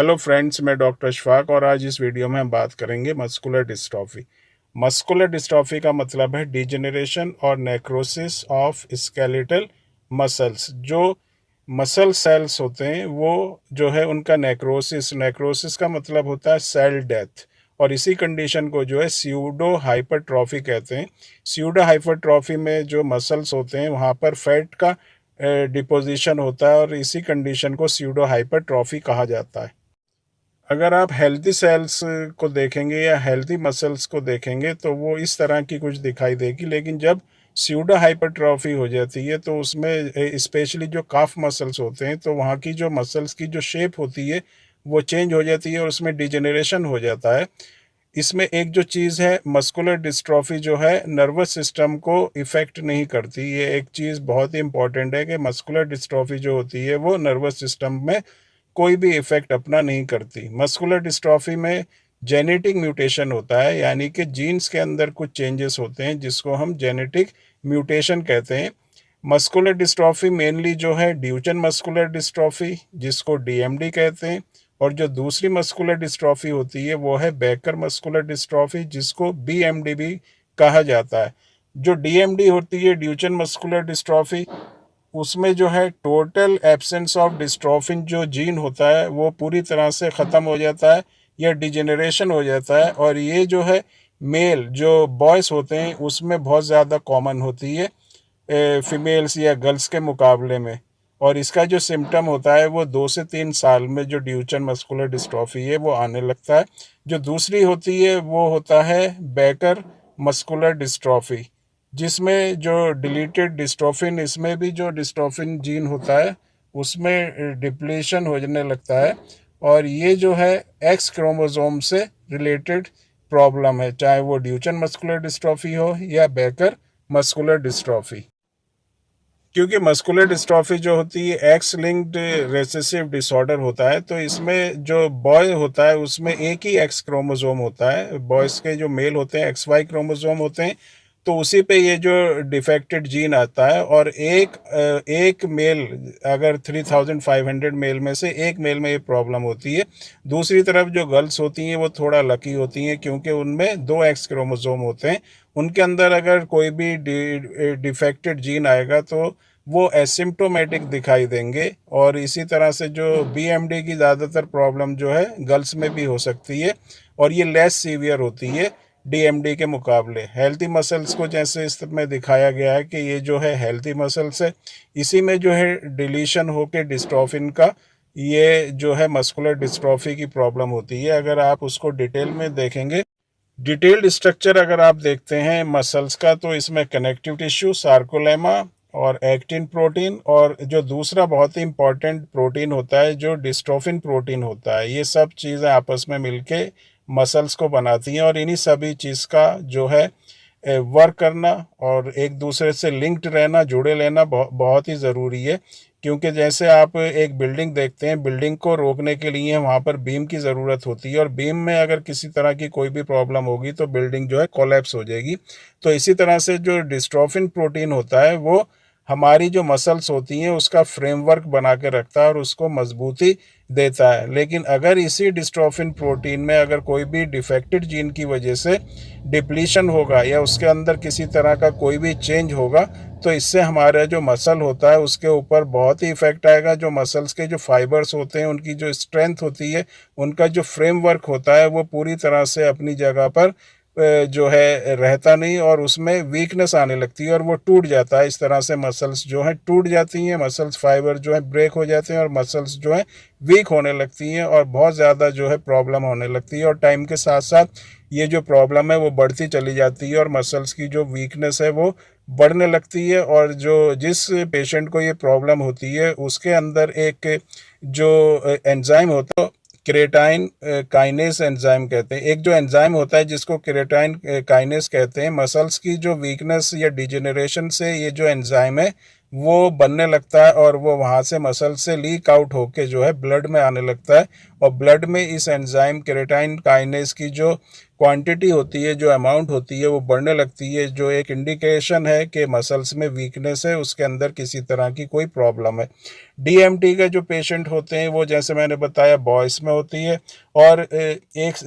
Hello friends, मैं doctor Ashfaq और आज इस वीडियो में हम बात करेंगे मस्कुलर डिस्ट्रॉफी। मस्कुलर डिस्ट्रॉफी का मतलब है डिजेनरेशन और नेक्रोसिस ऑफ स्केलेटल मसल्स। जो मसल सेल्स होते हैं वो जो है उनका नेक्रोसिस नेक्रोसिस का मतलब होता है सेल डेथ। और इसी कंडीशन को जो है स्यूडो हाइपरट्रॉफी कहते हैं। स्यूडो हाइपरट्रॉफी में जो मसल्स होते हैं वहाँ पर फैट का डिपोजिशन होता है और इसी कंडीशन को स्यूडो हाइपरट्रॉफी कहा जाता है। अगर आप हेल्थी सेल्स को देखेंगे या हेल्थी मसल्स को देखेंगे तो वो इस तरह की कुछ दिखाई देगी, लेकिन जब स्यूडो हाइपरट्रॉफी हो जाती है तो उसमें स्पेशली जो काफ मसल्स होते हैं तो वहाँ की जो मसल्स की जो शेप होती है वो चेंज हो जाती है और उसमें डिजेनरेशन हो जाता है। इसमें एक जो चीज़ है, मस्कुलर डिस्ट्रॉफी जो है नर्वस सिस्टम को इफ़ेक्ट नहीं करती। ये एक चीज़ बहुत ही इंपॉर्टेंट है कि मस्कुलर डिस्ट्रॉफी जो होती है वो नर्वस सिस्टम में कोई भी इफेक्ट अपना नहीं करती। मस्कुलर डिस्ट्रॉफी में जेनेटिक म्यूटेशन होता है, यानी कि जीन्स के अंदर कुछ चेंजेस होते हैं जिसको हम जेनेटिक म्यूटेशन कहते हैं। मस्कुलर डिस्ट्रॉफी मेनली जो है ड्यूचन मस्कुलर डिस्ट्रॉफी जिसको डीएमडी कहते हैं, और जो दूसरी मस्कुलर डिस्ट्रॉफी होती है वो है बेकर मस्कुलर डिस्ट्रॉफी जिसको बीएमडी भी कहा जाता है। जो डीएमडी होती है ड्यूचन मस्कुलर डिस्ट्रॉफी, उसमें जो है टोटल एब्सेंस ऑफ डिस्ट्रोफिन जो जीन होता है वो पूरी तरह से ख़त्म हो जाता है या डिजेनरेशन हो जाता है। और ये जो है मेल जो बॉयज़ होते हैं उसमें बहुत ज़्यादा कॉमन होती है फीमेल्स या गर्ल्स के मुकाबले में। और इसका जो सिम्टम होता है वो 2 से 3 साल में जो ड्यूचन मस्कुलर डिस्ट्रॉफी है वो आने लगता है। जो दूसरी होती है वो होता है बेकर मस्कुलर डिस्ट्रॉफी, जिसमें जो डिलीटेड डिस्ट्रोफिन, इसमें भी जो डिस्ट्रोफिन जीन होता है उसमें डिप्लीशन होने लगता है। और ये जो है एक्स क्रोमोसोम से रिलेटेड प्रॉब्लम है, चाहे वो ड्यूचन मस्कुलर डिस्ट्रॉफी हो या बेकर मस्कुलर डिस्ट्रॉफी। क्योंकि मस्कुलर डिस्ट्रॉफी जो होती है एक्स लिंक्ड रेसेसिव डिसऑर्डर होता है, तो इसमें जो बॉय होता है उसमें एक ही एक्स क्रोमोसोम होता है। बॉयज़ के जो मेल होते हैं एक्स वाई क्रोमोसोम होते हैं, तो उसी पे ये जो डिफेक्टेड जीन आता है। और एक मेल, अगर 3500 मेल में से एक मेल में ये प्रॉब्लम होती है। दूसरी तरफ जो गर्ल्स होती हैं वो थोड़ा लकी होती हैं क्योंकि उनमें 2 एक्स क्रोमोसोम होते हैं। उनके अंदर अगर कोई भी डिफेक्टेड जीन आएगा तो वो एसिम्प्टोमेटिक दिखाई देंगे। और इसी तरह से जो बीएमडी की ज़्यादातर प्रॉब्लम जो है गर्ल्स में भी हो सकती है और ये लेस सीवियर होती है डीएमडी के मुकाबले। हेल्थी मसल्स को जैसे इसमें दिखाया गया है कि ये जो है हेल्थी मसल्स है, इसी में जो है डिलीशन होकर डिस्ट्रोफिन का ये जो है मस्कुलर डिस्ट्रॉफी की प्रॉब्लम होती है। अगर आप उसको डिटेल में देखेंगे, डिटेल्ड स्ट्रक्चर अगर आप देखते हैं मसल्स का, तो इसमें कनेक्टिव टिश्यू, सार्कोलेमा और एक्टिन प्रोटीन, और जो दूसरा बहुत ही इंपॉर्टेंट प्रोटीन होता है जो डिस्ट्रोफिन प्रोटीन होता है, ये सब चीज़ें आपस में मिलके मसल्स को बनाती हैं। और इन्हीं सभी चीज़ का जो है वर्क करना और एक दूसरे से लिंक्ड रहना, जुड़े रहना बहुत ही ज़रूरी है। क्योंकि जैसे आप एक बिल्डिंग देखते हैं, बिल्डिंग को रोकने के लिए वहाँ पर बीम की ज़रूरत होती है, और बीम में अगर किसी तरह की कोई भी प्रॉब्लम होगी तो बिल्डिंग जो है कोलैप्स हो जाएगी। तो इसी तरह से जो डिस्ट्रोफिन प्रोटीन होता है वो हमारी जो मसल्स होती हैं उसका फ्रेमवर्क बना के रखता है और उसको मजबूती देता है। लेकिन अगर इसी डिस्ट्रोफिन प्रोटीन में अगर कोई भी डिफेक्टेड जीन की वजह से डिप्लीशन होगा या उसके अंदर किसी तरह का कोई भी चेंज होगा, तो इससे हमारा जो मसल होता है उसके ऊपर बहुत ही इफेक्ट आएगा। जो मसल्स के जो फाइबर्स होते हैं उनकी जो स्ट्रेंथ होती है, उनका जो फ्रेमवर्क होता है वो पूरी तरह से अपनी जगह पर जो है रहता नहीं और उसमें वीकनेस आने लगती है और वो टूट जाता है। इस तरह से मसल्स जो हैं टूट जाती हैं, मसल्स फाइबर जो है ब्रेक हो जाते हैं और मसल्स जो है वीक होने लगती हैं और बहुत ज़्यादा जो है प्रॉब्लम होने लगती है। और टाइम के साथ साथ ये जो प्रॉब्लम है वो बढ़ती चली जाती है और मसल्स की जो वीकनेस है वो बढ़ने लगती है। और जो जिस पेशेंट को ये प्रॉब्लम होती है उसके अंदर एक जो एंजाइम होता है, क्रेटाइन काइनेस एंजाइम कहते हैं। एक जो एंजाइम होता है जिसको क्रेटाइन काइनेस कहते हैं, मसल्स की जो वीकनेस या डिजेनरेशन से ये जो एंजाइम है वो बनने लगता है और वो वहाँ से मसल से लीक आउट होके जो है ब्लड में आने लगता है। और ब्लड में इस एंजाइम क्रेटाइन काइनेस की जो क्वांटिटी होती है, जो अमाउंट होती है वो बढ़ने लगती है, जो एक इंडिकेशन है कि मसल्स में वीकनेस है, उसके अंदर किसी तरह की कोई प्रॉब्लम है। डीएमटी के जो पेशेंट होते हैं वो जैसे मैंने बताया बॉयज़ में होती है, और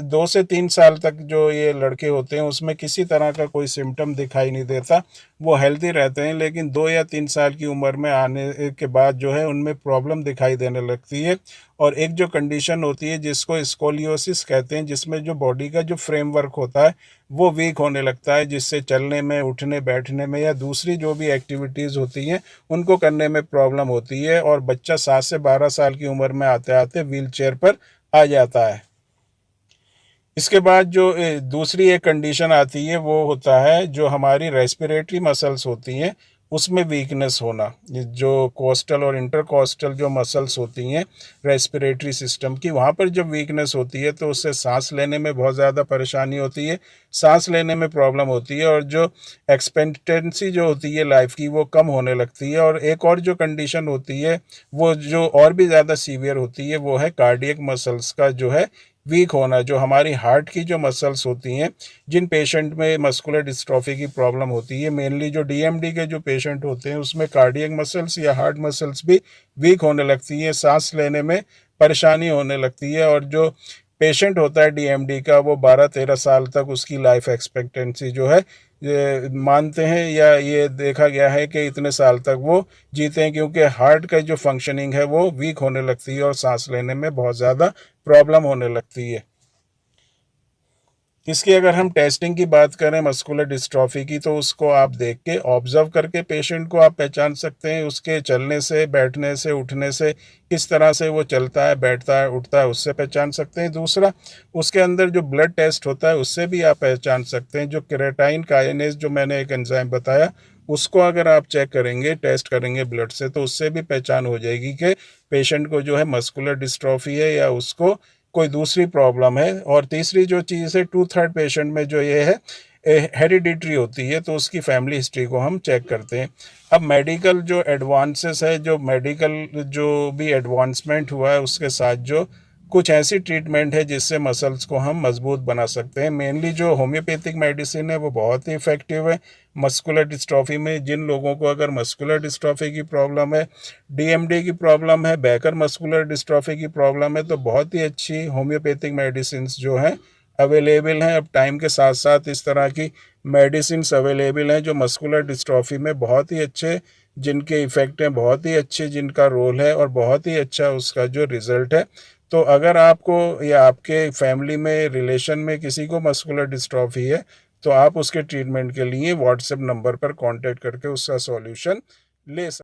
2 से 3 साल तक जो ये लड़के होते हैं उसमें किसी तरह का कोई सिम्टम दिखाई नहीं देता, वो हेल्दी रहते हैं। लेकिन 2 या 3 साल की उम्र में आने के बाद जो है उनमें प्रॉब्लम दिखाई देने लगती है। और एक जो कंडीशन होती है जिसको स्कोलियोसिस कहते हैं, जिसमें जो बॉडी का जो फ्रेमवर्क होता है वो वीक होने लगता है, जिससे चलने में, उठने बैठने में या दूसरी जो भी एक्टिविटीज़ होती हैं उनको करने में प्रॉब्लम होती है, और बच्चा 7 से 12 साल की उम्र में आते आते व्हील चेयर पर आ जाता है। इसके बाद जो दूसरी एक कंडीशन आती है वो होता है जो हमारी रेस्पिरेटरी मसल्स होती हैं उसमें वीकनेस होना। ये जो कोस्टल और इंटरकोस्टल जो मसल्स होती हैं रेस्पिरेटरी सिस्टम की, वहाँ पर जब वीकनेस होती है तो उससे सांस लेने में बहुत ज़्यादा परेशानी होती है, सांस लेने में प्रॉब्लम होती है, और जो एक्सपेक्टेंसी जो होती है लाइफ की वो कम होने लगती है। और एक और जो कंडीशन होती है वो जो और भी ज़्यादा सीवियर होती है वो है कार्डियक मसल्स का जो है वीक होना। जो हमारी हार्ट की जो मसल्स होती हैं, जिन पेशेंट में मस्कुलर डिस्ट्रॉफी की प्रॉब्लम होती है, मेनली जो डीएमडी के जो पेशेंट होते हैं उसमें कार्डियक मसल्स या हार्ट मसल्स भी वीक होने लगती हैं, सांस लेने में परेशानी होने लगती है। और जो पेशेंट होता है डीएमडी का वो 12-13 साल तक उसकी लाइफ एक्सपेक्टेंसी जो है ये मानते हैं, या ये देखा गया है कि इतने साल तक वो जीते हैं, क्योंकि हार्ट का जो फंक्शनिंग है वो वीक होने लगती है और सांस लेने में बहुत ज़्यादा प्रॉब्लम होने लगती है। इसकी अगर हम टेस्टिंग की बात करें मस्कुलर डिस्ट्रॉफी की, तो उसको आप देख के ऑब्जर्व करके पेशेंट को आप पहचान सकते हैं, उसके चलने से, बैठने से, उठने से, किस तरह से वो चलता है, बैठता है, उठता है, उससे पहचान सकते हैं। दूसरा, उसके अंदर जो ब्लड टेस्ट होता है उससे भी आप पहचान सकते हैं। जो क्रेटाइन काइनेज जो मैंने एक एंजाइम बताया उसको अगर आप चेक करेंगे, टेस्ट करेंगे ब्लड से, तो उससे भी पहचान हो जाएगी कि पेशेंट को जो है मस्कुलर डिस्ट्रॉफी है या उसको कोई दूसरी प्रॉब्लम है। और तीसरी जो चीज़ है 2/3 पेशेंट में जो ये है हेरिडिटरी होती है, तो उसकी फैमिली हिस्ट्री को हम चेक करते हैं। अब मेडिकल जो एडवांसेस है, जो मेडिकल जो भी एडवांसमेंट हुआ है उसके साथ जो कुछ ऐसी ट्रीटमेंट है जिससे मसल्स को हम मजबूत बना सकते हैं। मेनली जो होम्योपैथिक मेडिसिन है वो बहुत ही इफ़ेक्टिव है मस्कुलर डिस्ट्रॉफी में। जिन लोगों को अगर मस्कुलर डिस्ट्रॉफी की प्रॉब्लम है, डीएमडी की प्रॉब्लम है, बैकर मस्कुलर डिस्ट्रॉफी की प्रॉब्लम है, तो बहुत ही अच्छी होम्योपैथिक मेडिसिन जो हैं अवेलेबल हैं। अब टाइम के साथ साथ इस तरह की मेडिसिन अवेलेबल हैं जो मस्कुलर डिस्ट्रॉफी में बहुत ही अच्छे, जिनके इफ़ेक्ट हैं बहुत ही अच्छे, जिनका रोल है और बहुत ही अच्छा उसका जो रिज़ल्ट है। तो अगर आपको या आपके फैमिली में, रिलेशन में किसी को मस्कुलर डिस्ट्रॉफी है, तो आप उसके ट्रीटमेंट के लिए व्हाट्सएप नंबर पर कांटेक्ट करके उसका सॉल्यूशन ले सकते हैं।